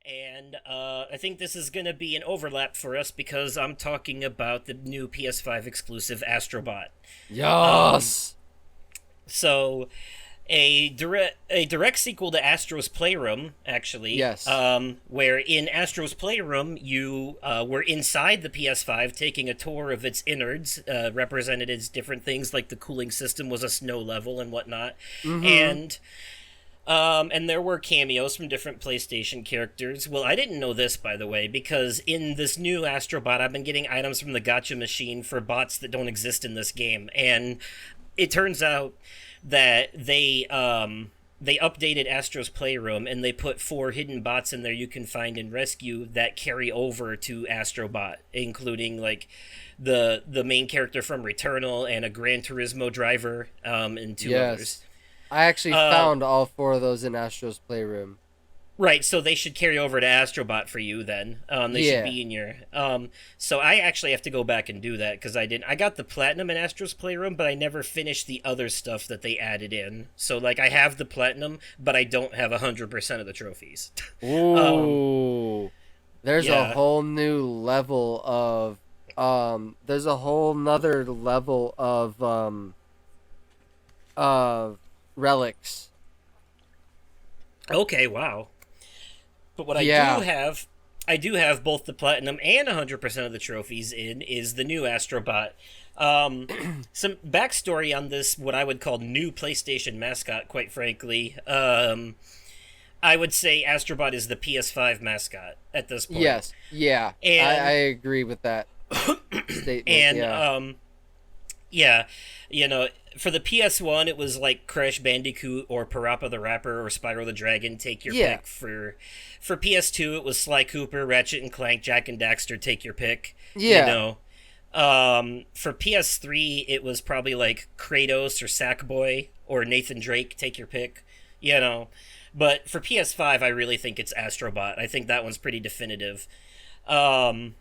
And I think this is going to be an overlap for us because I'm talking about the new PS5 exclusive Astrobot. Um, Yes. so a direct sequel to Astro's Playroom, actually, Yes. where in Astro's Playroom you were inside the PS5 taking a tour of its innards, represented as different things like the cooling system was a snow level and whatnot, Mm-hmm. and there were cameos from different PlayStation characters. Well, I didn't know this, by the way, because in this new Astrobot, I've been getting items from the Gacha machine for bots that don't exist in this game, and it turns out that they updated Astro's Playroom and they put 4 hidden bots in there you can find and rescue that carry over to Astrobot, including like the main character from Returnal and a Gran Turismo driver, and two others. Yes. I actually Uh, found all 4 of those in Astro's Playroom. Right, so they should carry over to Astrobot for you then. They should Yeah. be in your. So I actually have to go back and do that because I didn't. I got the platinum in Astro's Playroom, but I never finished the other stuff that they added in. So like I have the platinum, but I don't have 100% of the trophies. um, Ooh. There's a yeah. whole new level of there's a whole nother level of relics. Okay. Wow. But what Yeah. I do have both the platinum and 100% of the trophies in is the new Astrobot. Some backstory on this, what I would call new PlayStation mascot, quite frankly. I would say Astrobot is the PS5 mascot at this point. Yes. Yeah. I And agree with that statement. and Yeah. yeah, you know, for the PS1 it was like Crash Bandicoot or Parappa the Rapper or Spyro the Dragon, take your Yeah. pick. For PS2 it was Sly Cooper, Ratchet and Clank, Jack and Daxter, take your pick. You Yeah. know. For PS3 it was probably like Kratos or Sackboy or Nathan Drake, take your pick. You know. But for PS5 I really think it's Astrobot. I think that one's pretty definitive. Um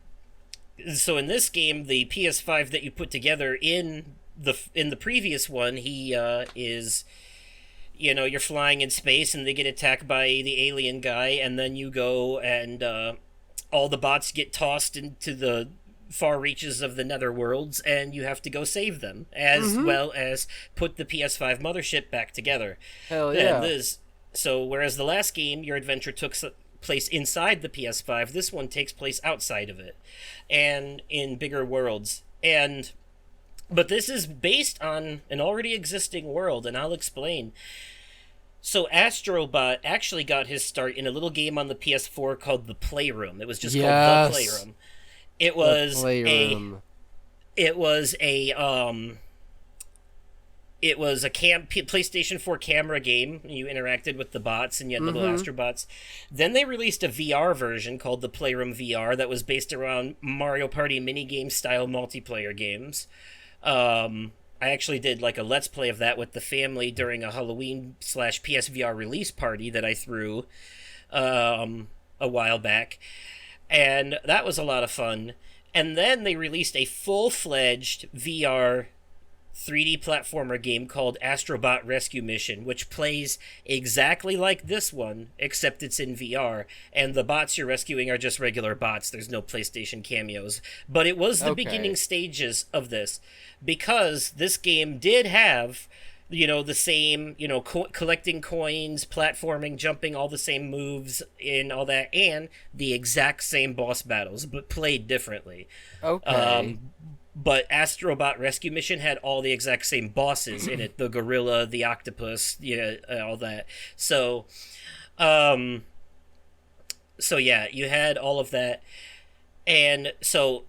so in this game, the PS5 that you put together in the previous one, he is, you're flying in space and they get attacked by the alien guy, and then you go and all the bots get tossed into the far reaches of the nether worlds and you have to go save them as Mhm. well as put the PS5 mothership back together. Hell And yeah. this so whereas the last game your adventure took place inside the PS5, this one takes place outside of it and in bigger worlds. And but this is based on an already existing world, and I'll explain. So Astrobot actually got his start in a little game on the PS4 called The Playroom. It was just called The Yes. Playroom. It The was a playroom. it was a it was a PlayStation 4 camera game. You interacted with the bots and you had little Mhm. Astrobots. Then they released a VR version called the Playroom VR that was based around Mario Party minigame style multiplayer games. I actually did like a let's play of that with the family during a Halloween slash PSVR release party that I threw a while back, and that was a lot of fun. And then they released a full fledged VR 3D platformer game called Astrobot Rescue Mission, which plays exactly like this one, except it's in VR, and the bots you're rescuing are just regular bots. There's no PlayStation cameos. But it was the beginning Okay. stages of this, because this game did have, the same, collecting coins, platforming, jumping, all the same moves, and all that, and the exact same boss battles, but played differently. Okay. Um, but Astrobot Rescue Mission had all the exact same bosses in it: the gorilla, the octopus, all that. So, um, so yeah, you had all of that, and so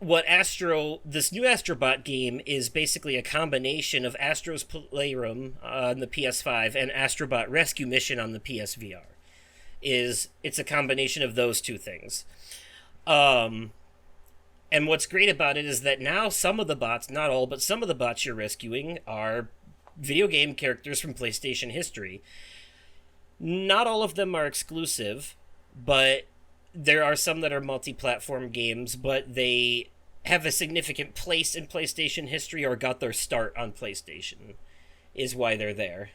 this new Astrobot game is basically a combination of Astro's Playroom on the PS5 and Astrobot Rescue Mission on the PSVR. It's a combination of those two things. Um, and what's great about it is that now some of the bots, not all, but some of the bots you're rescuing are video game characters from PlayStation history. Not all of them are exclusive, but there are some that are multi-platform games, but they have a significant place in PlayStation history or got their start on PlayStation, is why they're there.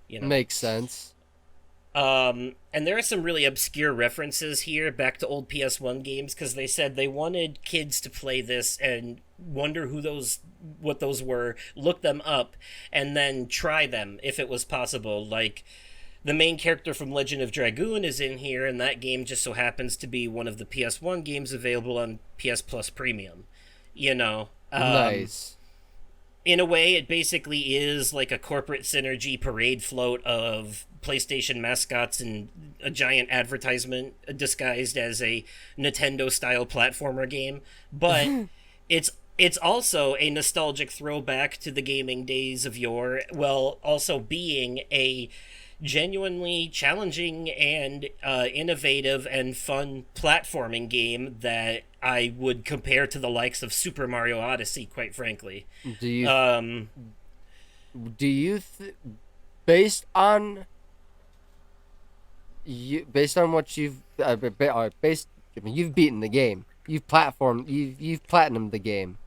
You know. Makes sense. And there are some really obscure references here back to old PS1 games because they said they wanted kids to play this and wonder what those were, look them up, and then try them if it was possible. Like, the main character from Legend of Dragoon is in here, and that game just so happens to be one of the PS1 games available on PS Plus Premium. You know, Nice. in a way, it basically is like a corporate synergy parade float of PlayStation mascots and a giant advertisement disguised as a Nintendo style platformer game. But it's also a nostalgic throwback to the gaming days of yore, while also being a genuinely challenging and innovative and fun platforming game that I would compare to the likes of Super Mario Odyssey, quite frankly. Do you Um, do you based on based on what you've based I mean, you've beaten the game. You've platinumed the game.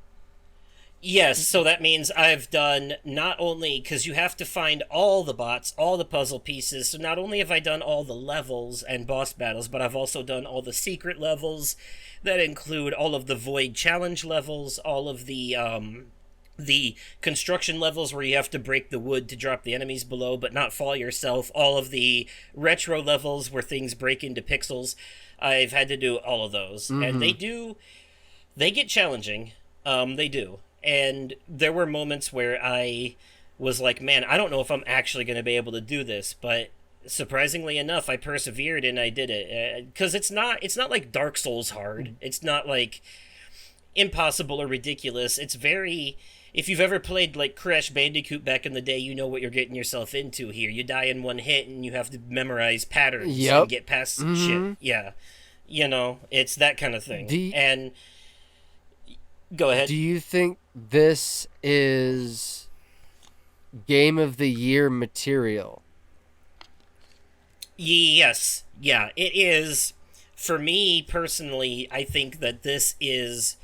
yes, so that means I've done not only because you have to find all the bots, all the puzzle pieces. So not only have I done all the levels and boss battles, but I've also done all the secret levels that include all of the void challenge levels, all of the construction levels where you have to break the wood to drop the enemies below but not fall yourself, all of the retro levels where things break into pixels. I've had to do all of those, and they get challenging. They do. And there were moments where I was like, man, I don't know if I'm actually going to be able to do this, but surprisingly enough, I persevered and I did it. Because it's not like Dark Souls hard. It's not like impossible or ridiculous. It's very, if you've ever played like Crash Bandicoot back in the day, you know what you're getting yourself into here. You die in one hit and you have to memorize patterns and get past shit. Yeah. You know, it's that kind of thing. And go ahead. Do you think this is Game of the Year material? Yes. Yeah, it is. For me personally, I think that this is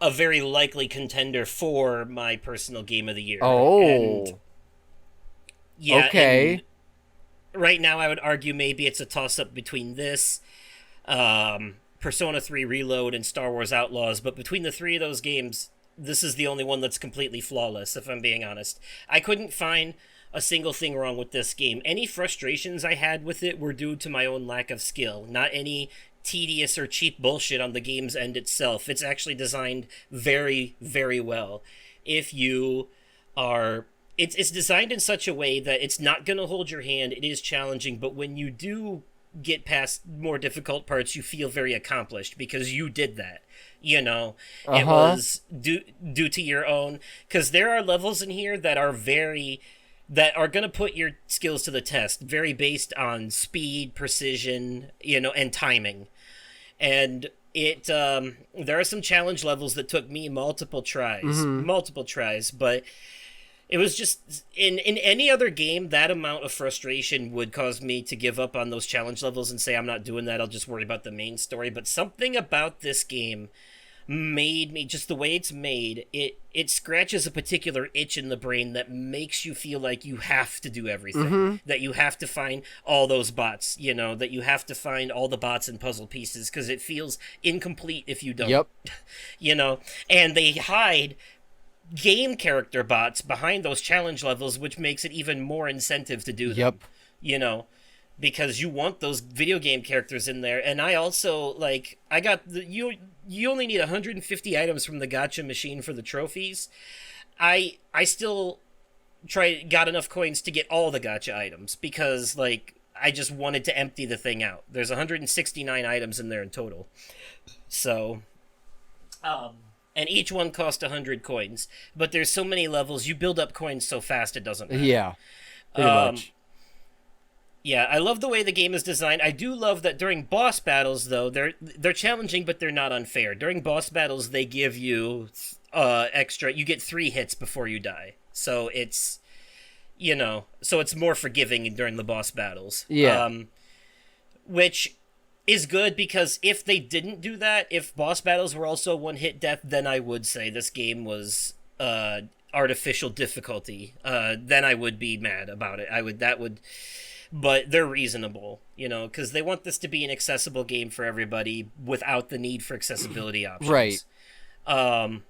a very likely contender for my personal Game of the Year. Oh. And yeah, okay. Right now I would argue maybe it's a toss-up between this, Persona 3 Reload, and Star Wars Outlaws, but between the three of those games, this is the only one that's completely flawless, if I'm being honest. I couldn't find a single thing wrong with this game. Any frustrations I had with it were due to my own lack of skill, not any tedious or cheap bullshit on the game's end itself. It's actually designed very, very well. If you are... It's designed in such a way that it's not going to hold your hand. It is challenging, but when you do get past more difficult parts, you feel very accomplished because you did that. You know, it was due to your own, because there are levels in here that are going to put your skills to the test, very based on speed, precision, you know, and timing. And there are some challenge levels that took me multiple tries, but it was just, in any other game, that amount of frustration would cause me to give up on those challenge levels and say, I'm not doing that, I'll just worry about the main story. But something about this game made me, just the way it's made, it scratches a particular itch in the brain that makes you feel like you have to do everything. That you have to find all those bots, you know, that you have to find all the bots and puzzle pieces, because it feels incomplete if you don't. Yep. You know, and they hide game character bots behind those challenge levels, which makes it even more incentive to do them. Yep. You know, because you want those video game characters in there. And I also, like, I got you only need 150 items from the gacha machine for the trophies. I still got enough coins to get all the gacha items because, like, I just wanted to empty the thing out. There's 169 items in there in total. So, and each one cost 100 coins. But there's so many levels, you build up coins so fast it doesn't matter. Yeah, pretty much. Yeah, I love the way the game is designed. I do love that during boss battles, though, they're challenging, but they're not unfair. During boss battles, they give you extra... You get 3 hits before you die. So it's... You know, so it's more forgiving during the boss battles. Yeah. Which is good, because if they didn't do that, if boss battles were also one-hit death, then I would say this game was artificial difficulty. Then I would be mad about it. That would but they're reasonable, because they want this to be an accessible game for everybody without the need for accessibility Right. options. Um,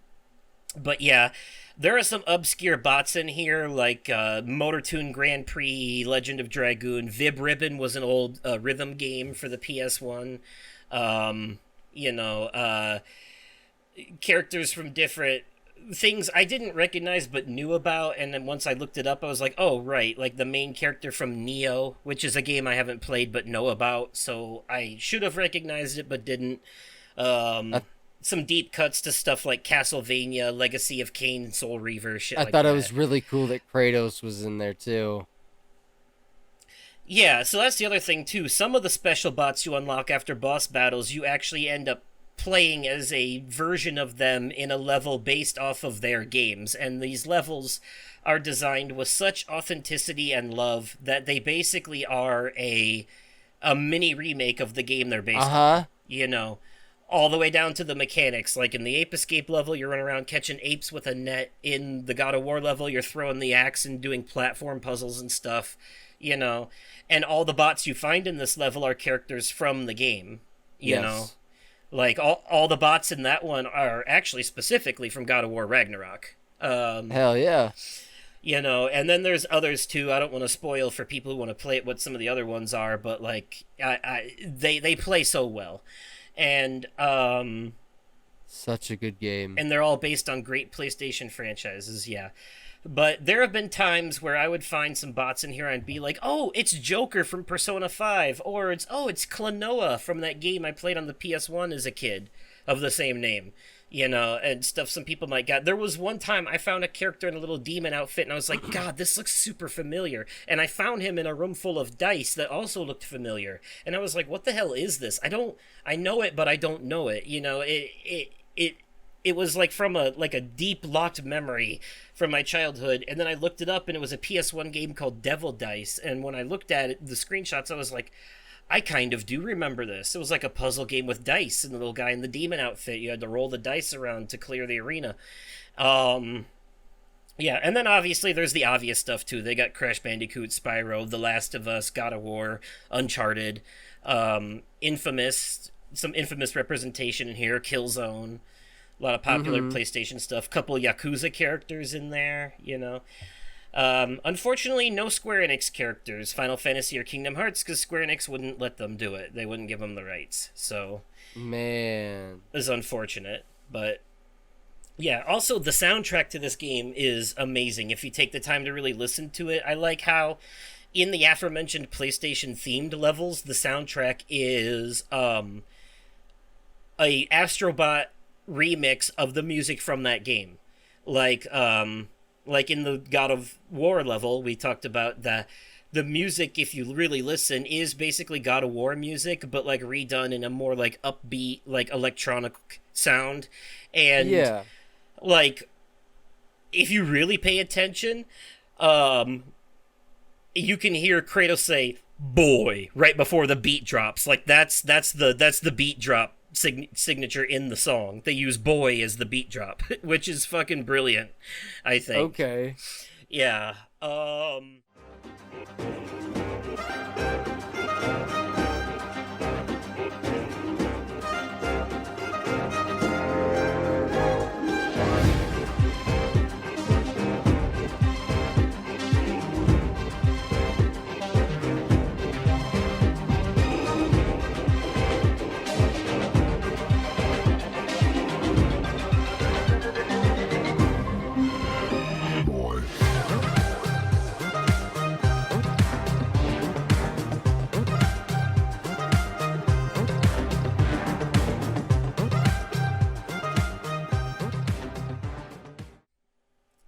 but yeah, there are some obscure bots in here, like Motor Tune Grand Prix, Legend of Dragoon. Vib Ribbon was an old rhythm game for the PS1. Um, you know, characters from different things I didn't recognize but knew about, and then once I looked it up, I was like, oh, right, like the main character from Neo, which is a game I haven't played but know about, so I should have recognized it but didn't. I, Some deep cuts to stuff like Castlevania, Legacy of Kain, and Soul Reaver, shit I like thought it that. was really cool that Kratos was in there too. Yeah, so that's the other thing too. Some of the special bots you unlock after boss battles, you actually end up playing as a version of them in a level based off of their games, and these levels are designed with such authenticity and love that they basically are a mini remake of the game they're Uh based on. huh. You know, all the way down to the mechanics. Like in the Ape Escape level, you're running around catching apes with a net. In the God of War level, you're throwing the axe and doing platform puzzles and stuff. You know, and all the bots you find in this level are characters from the game. You know, Yes. like all the bots in that one are actually specifically from God of War Ragnarok. Hell yeah. And then there's others too. I don't want to spoil for people who want to play it what some of the other ones are, but like they play so well, and Such a good game. they're all based on great PlayStation franchises. Yeah. But there have been times where I would find some bots in here and be like, "Oh, it's Joker from Persona 5," or it's Klonoa from that game I played on the PS1 as a kid of the same name. And stuff some people might get. There was one time I found a character in a little demon outfit and I was like, "God, this looks super familiar." And I found him in a room full of dice that also looked familiar. And I was like, "What the hell is this? I know it, but I don't know it." It was like from a deep locked memory from my childhood, and then I looked it up and it was a PS1 game called Devil Dice, and when I looked at it, the screenshots, I was like, I kind of do remember this. It was like a puzzle game with dice and the little guy in the demon outfit. You had to roll the dice around to clear the arena. Um yeah, and then obviously there's the obvious stuff too. They got Crash Bandicoot, Spyro, The Last of Us, God of War, Uncharted, some infamous representation in here, Killzone, a lot of popular Mm-hmm. PlayStation stuff. Couple Yakuza characters in there. Unfortunately, no Square Enix characters, Final Fantasy or Kingdom Hearts, because Square Enix wouldn't let them do it. They wouldn't give them the rights. So Man. it's unfortunate. But yeah, also the soundtrack to this game is amazing if you take the time to really listen to it. I like how in the aforementioned PlayStation themed levels, the soundtrack is a Astrobot remix of the music from that game. Like in the God of War level, we talked about the music, if you really listen, is basically God of War music, but like redone in a more like upbeat, like electronic sound. And Yeah. like if you really pay attention, um you can hear Kratos say "boy" right before the beat drops. Like that's the beat drop signature in the song. They use "boy" as the beat drop, which is fucking brilliant, I think. Okay. Yeah.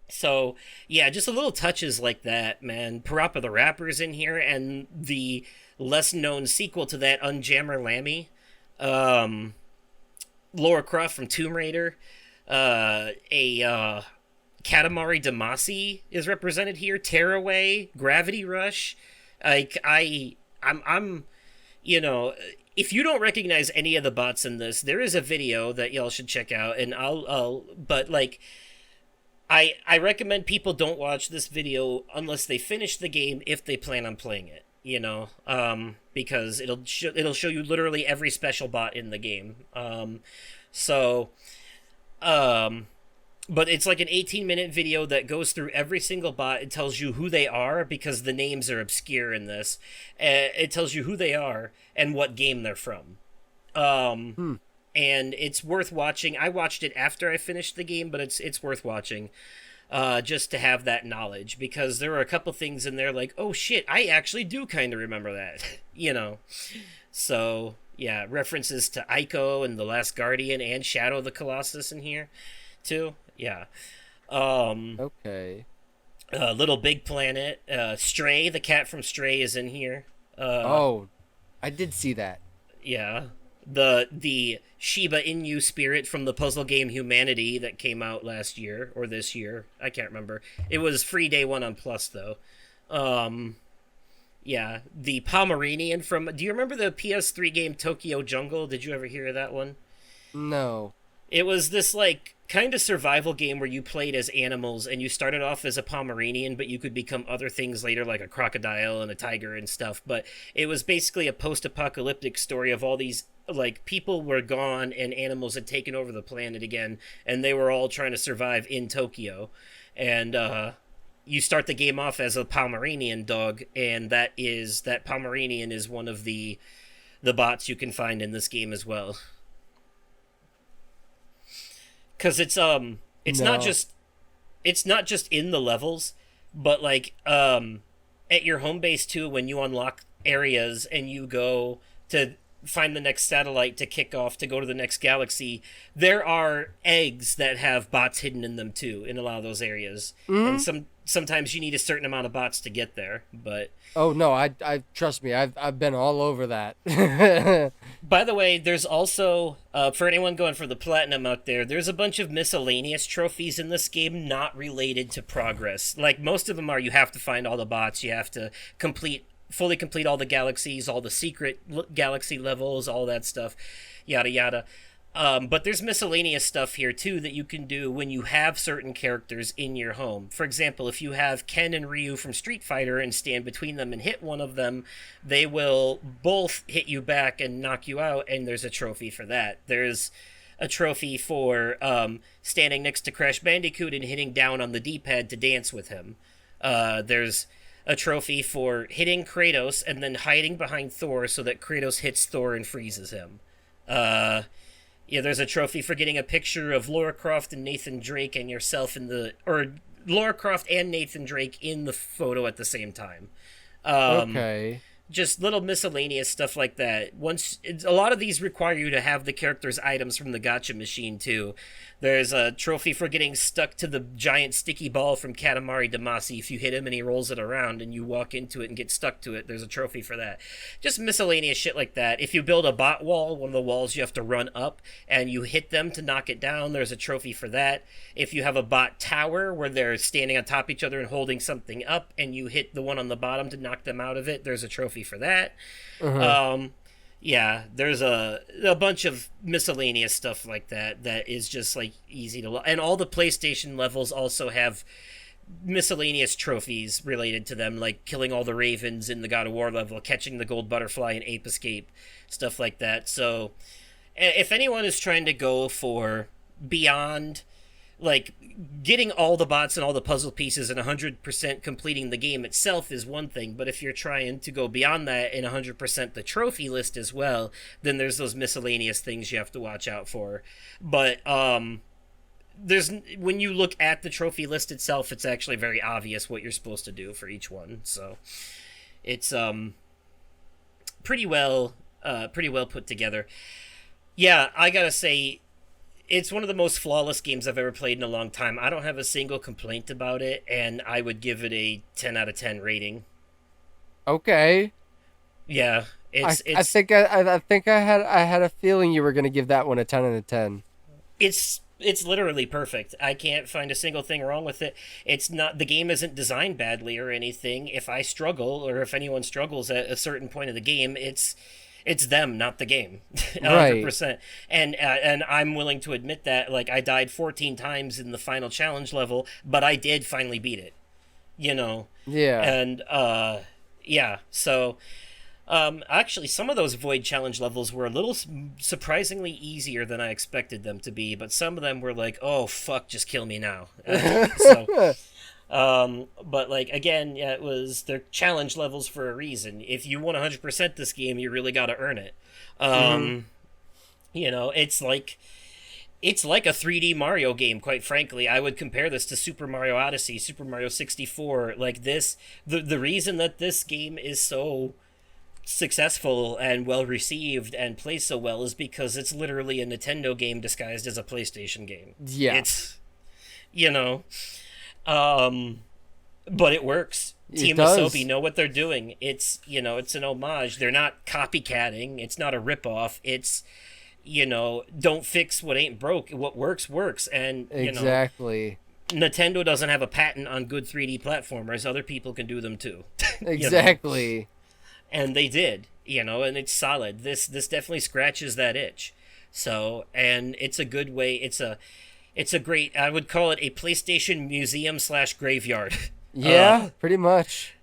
So yeah, just a little touches like that, man. Parappa the Rapper's in here, and the less known sequel to that, Unjammer Lammy. Um, Laura Croft from Tomb Raider. A Katamari Damacy is represented here. Tearaway, Gravity Rush. Like I'm you know, if you don't recognize any of the bots in this, there is a video that y'all should check out, and but like, I recommend people don't watch this video unless they finish the game if they plan on playing it. because it'll show you literally every special bot in the game. So um, but it's like an 18-minute video that goes through every single bot. It tells you who they are because the names are obscure in this. It tells you who they are and what game they're from. Um, Hmm. and it's worth watching. I watched it after I finished the game, but it's worth watching. Just to have that knowledge, because there are a couple things in there like, oh shit, I actually do kind of remember that, So yeah, references to Ico and the Last Guardian and Shadow of the Colossus in here, too. Yeah. Um, Okay. Little Big Planet, Stray, the cat from Stray is in here. Uh, Oh, I did see that. yeah. The Shiba Inu spirit from the puzzle game Humanity that came out last year or this year. I can't remember. It was free day one on Plus though. Um yeah, the Pomeranian from, do you remember the PS3 game Tokyo Jungle? Did you ever hear of that one? No. It was this like kind of survival game where you played as animals and you started off as a Pomeranian, but you could become other things later, like a crocodile and a tiger and stuff. But it was basically a post-apocalyptic story of all these, like, people were gone and animals had taken over the planet again, and they were all trying to survive in Tokyo. And you start the game off as a Pomeranian dog, and that Pomeranian is one of the bots you can find in this game as well. Because it's not No. just in the levels, but like at your home base too, when you unlock areas and you go to find the next satellite to kick off to go to the next galaxy, there are eggs that have bots hidden in them too in a lot of those areas. And Hmm. sometimes you need a certain amount of bots to get there, but Oh no, I trust me. I've been all over that. by the way, there's also, for anyone going for the platinum out there, there's a bunch of miscellaneous trophies in this game not related to progress. Like, most of them are you have to find all the bots, you have to fully complete all the galaxies, all the secret galaxy levels, all that stuff, yada yada. But there's miscellaneous stuff here too that you can do when you have certain characters in your home. For example, if you have Ken and Ryu from Street Fighter and stand between them and hit one of them, they will both hit you back and knock you out, and there's a trophy for that. There's a trophy for standing next to Crash Bandicoot and hitting down on the D-pad to dance with him. There's a trophy for hitting Kratos and then hiding behind Thor so that Kratos hits Thor and freezes him. Uh, yeah, there's a trophy for getting a picture of Lara Croft and Nathan Drake and yourself or Lara Croft and Nathan Drake in the photo at the same time. Um, Okay. just little miscellaneous stuff like that. A lot of these require you to have the character's items from the gotcha machine too. There's a trophy for getting stuck to the giant sticky ball from Katamari Damacy. If you hit him and he rolls it around and you walk into it and get stuck to it, there's a trophy for that. Just miscellaneous shit like that. If you build a bot wall, one of the walls you have to run up and you hit them to knock it down, there's a trophy for that. If you have a bot tower where they're standing on top of each other and holding something up and you hit the one on the bottom to knock them out of it, there's a trophy for that. Uh-huh. Um, yeah, there's a bunch of miscellaneous stuff like that that is just like easy to and all the PlayStation levels also have miscellaneous trophies related to them, like killing all the ravens in the God of War level, catching the gold butterfly in Ape Escape, stuff like that. So if anyone is trying to go for beyond, like, getting all the bots and all the puzzle pieces and 100% completing the game itself is one thing, but if you're trying to go beyond that and 100% the trophy list as well, then there's those miscellaneous things you have to watch out for. But there's when you look at the trophy list itself, it's actually very obvious what you're supposed to do for each one. So it's pretty well put together. Yeah, I gotta say, it's one of the most flawless games I've ever played in a long time. I don't have a single complaint about it, and I would give it a 10 out of 10 rating. Okay. Yeah, I, it's I it's think I think I had a feeling you were gonna give that one a 10 out of 10. it's literally perfect. I can't find a single thing wrong with it. It's not the game isn't designed badly or anything. If I struggle or if anyone struggles at a certain point of the game, it's them, not the game, 100. Right. percent And I'm willing to admit that. Like, I died 14 times in the final challenge level, but I did finally beat it. You know, Yeah. and Yeah, so actually, some of those Void Challenge levels were a little surprisingly easier than I expected them to be, but some of them were like, oh, fuck, just kill me now. So, but like, again, yeah, they're challenge levels for a reason. If you want 100% this game, you really gotta earn it. Hmm. Um, it's like a 3D Mario game, quite frankly. I would compare this to Super Mario Odyssey, Super Mario 64. Like this, the reason that this game is so successful and well received and plays so well is because it's literally a Nintendo game disguised as a PlayStation game. Yeah, It's, you know, um, but it works. it Team Asobi does. know what they're doing. It's an homage. They're not copycatting. It's not a ripoff. It's, don't fix what ain't broke. What works, works. And, Exactly. Nintendo doesn't have a patent on good 3D platformers. Other people can do them too. you know? Exactly. And they did, and it's solid. This definitely scratches that itch. So, and it's a good way. It's a great. I would call it a PlayStation museum slash graveyard. Yeah, pretty much.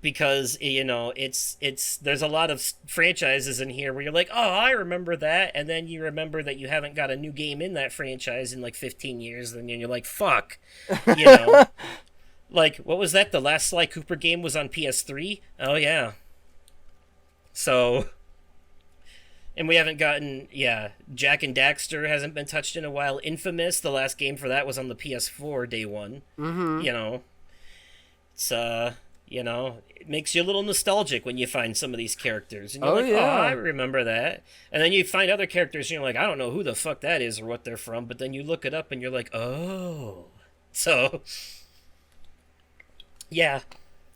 Because it's there's a lot of franchises in here where you're like, oh, I remember that, and then you remember that you haven't got a new game in that franchise in like 15 years, and then you're like, fuck, you know. Like, what was that? The last Sly Cooper game was on PS3. Oh yeah. So, and we haven't gotten, Jack and Daxter hasn't been touched in a while. Infamous, the last game for that was on the PS4 day one. Mm-hmm. You know, it's, it makes you a little nostalgic when you find some of these characters. And you're Oh like, oh, I yeah. remember that. And then you find other characters and you're like, I don't know who the fuck that is or what they're from. But then you look it up and you're like, oh. So, yeah,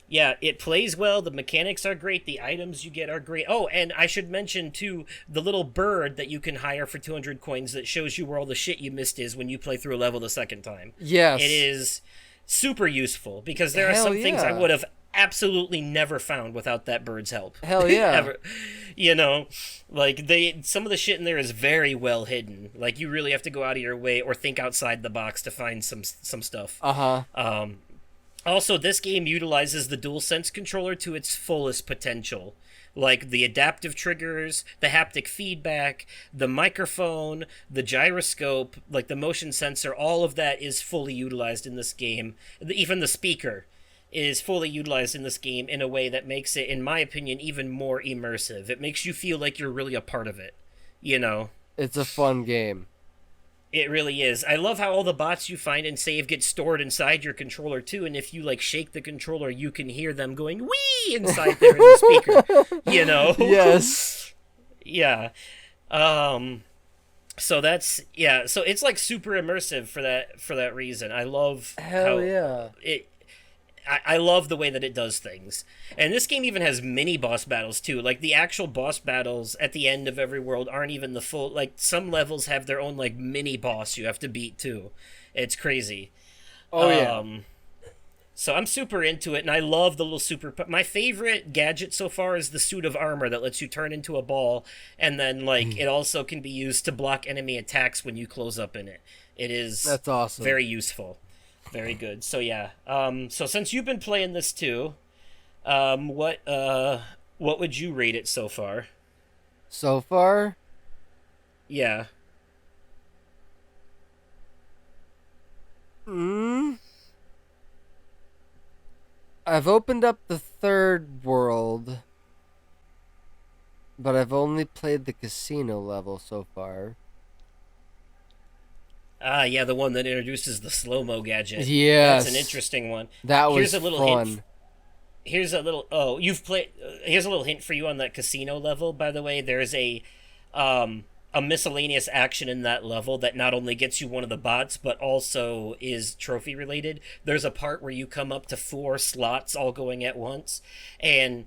yeah, it plays well. The mechanics are great. The items you get are great. Oh, and I should mention too the little bird that you can hire for 200 coins that shows you where all the shit you missed is when you play through a level the second time. It Yes. is super useful because there are Hell some things I yeah. would have absolutely never found without that bird's help. Hell yeah. Ever. You know, like some of the shit in there is very well hidden. Like you really have to go out of your way or think outside the box to find some stuff. Uh-huh. Also, this game utilizes the DualSense controller to its fullest potential. Like the adaptive triggers, the haptic feedback, the microphone, the gyroscope, like the motion sensor, all of that is fully utilized in this game. Even the speaker is fully utilized in this game in a way that makes it, in my opinion, even more immersive. It makes you feel like you're really a part of it. You know? It's a fun game. It really is. I love how all the bots you find and save get stored inside your controller too, and if you like shake the controller, you can hear them going "wee" inside there in the speaker. You know? Yes. Yeah. Um. So that's yeah. So it's like super immersive for that reason. I love Hell how yeah. it. I love the way that it does things. And this game even has mini boss battles too. Like the actual boss battles at the end of every world aren't even the full, like some levels have their own like mini boss you have to beat too. It's crazy. Oh yeah. So I'm super into it and I love the little super my favorite gadget so far is the suit of armor that lets you turn into a ball and then like it also can be used to block enemy attacks when you close up in it. It is That's awesome. very useful. Very good. So yeah. So since you've been playing this too, what would you rate it so far? So far, Yeah. mm, I've opened up the third world, but I've only played the casino level so far. Ah, yeah, the one that introduces the slow mo gadget. That's an Yes. interesting one. That Here's was a little hint. fun. Here's a little. Oh, you've played. Here's a little hint for you on that casino level. By the way, there's a miscellaneous action in that level that not only gets you one of the bots, but also is trophy related. There's a part where you come up to 4 slots all going at once, and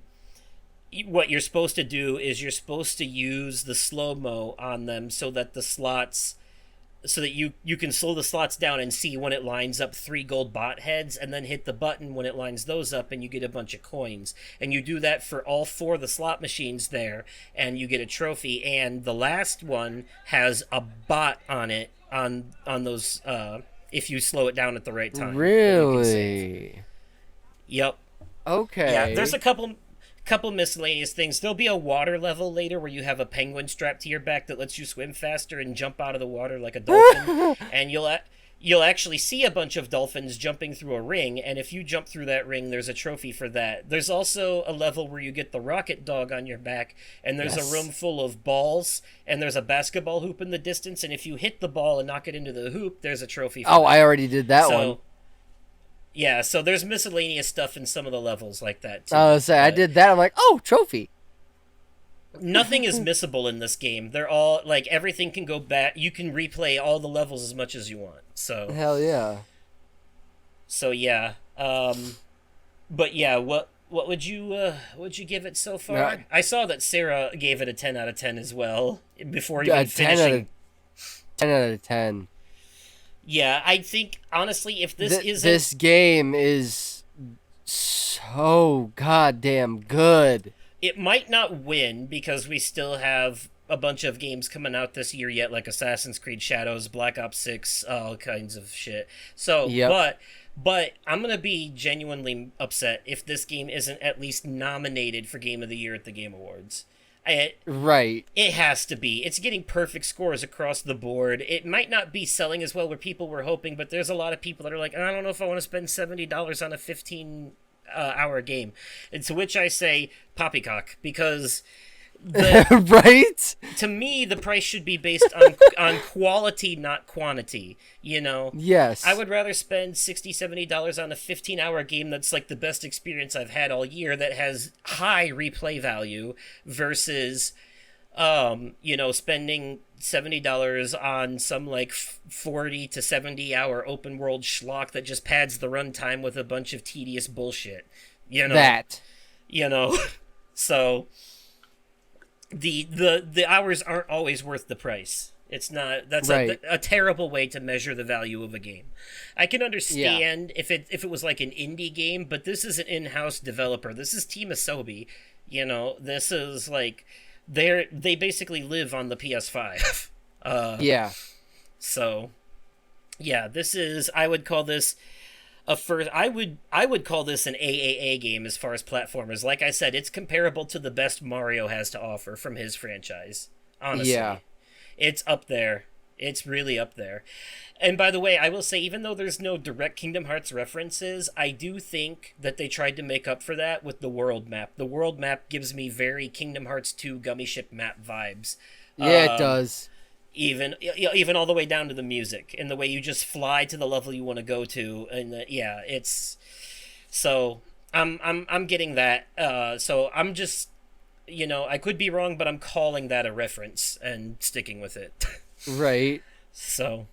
what you're supposed to do is you're supposed to use the slow mo on them so that you can slow the slots down and see when it lines up 3 gold bot heads and then hit the button when it lines those up and you get a bunch of coins and you do that for all 4 of the slot machines there and you get a trophy and the last one has a bot on it on those if you slow it down at the right time that you can save. Really? Yep. Yeah, Okay. couple miscellaneous things. There'll be a water level later where you have a penguin strapped to your back that lets you swim faster and jump out of the water like a dolphin, and you'll actually see a bunch of dolphins jumping through a ring, and if you jump through that ring, there's a trophy for that. There's also a level where you get the rocket dog on your back, and there's a room full of balls, and there's a basketball hoop in the distance, and if you hit the ball and knock it into the hoop, there's a trophy for that. I already did that one. Yeah, so there's miscellaneous stuff in some of the levels like that, too. I did that. I'm like, oh, trophy. Nothing is missable in this game. They're all like everything can go back. You can replay all the levels as much as you want. So hell yeah. So yeah. But yeah, what would you give it so far? No. I saw that Sarah gave it a 10 out of 10 as well before even finishing. 10 out of 10. Yeah, I think honestly, if this game is so goddamn good. It might not win because we still have a bunch of games coming out this year yet, like Assassin's Creed Shadows, Black Ops 6, all kinds of shit. So, but I'm going to be genuinely upset if this game isn't at least nominated for Game of the Year at the Game Awards. Right. It has to be. It's getting perfect scores across the board. It might not be selling as well where people were hoping, but there's a lot of people that are like, I don't know if I want to spend $70 on a 15-hour game. And to which I say, poppycock, because right? To me, the price should be based on quality, not quantity. You know? Yes. I would rather spend $60, $70 on a 15-hour game that's like the best experience I've had all year that has high replay value versus, spending $70 on some like 40 to 70 hour open world schlock that just pads the runtime with a bunch of tedious bullshit. So the hours aren't always worth the price. It's not. That's right. a terrible way to measure the value of a game. I can understand if it was like an indie game, but this is an in-house developer. This is Team Asobi. This is like they basically live on the PS5. So, yeah, this is. I would call this I would call this an AAA game as far as platformers. Like I said, it's comparable to the best Mario has to offer from his franchise. Honestly. Yeah. It's up there. It's really up there. And by the way, I will say, even though there's no direct Kingdom Hearts references, I do think that they tried to make up for that with the world map. The world map gives me very Kingdom Hearts 2 Gummy Ship map vibes. Yeah, it does. Even all the way down to the music and the way you just fly to the level you want to go to, and it's so I'm getting that. So I'm just I could be wrong, but I'm calling that a reference and sticking with it. Right. So,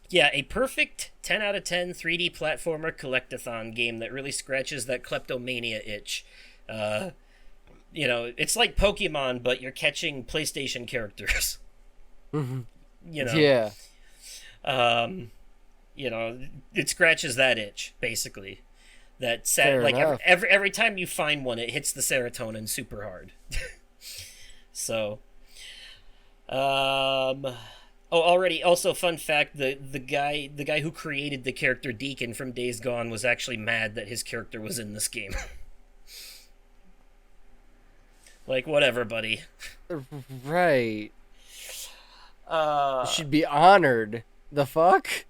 yeah, a perfect 10 out of 10 3D platformer collectathon game that really scratches that kleptomania itch. It's like Pokemon, but you're catching PlayStation characters. Mm-hmm. Yeah. It scratches that itch, basically. That every time you find one, it hits the serotonin super hard. So, also fun fact: the guy who created the character Deacon from Days Gone was actually mad that his character was in this game. Like, whatever, buddy. Right. Should be honored. The fuck?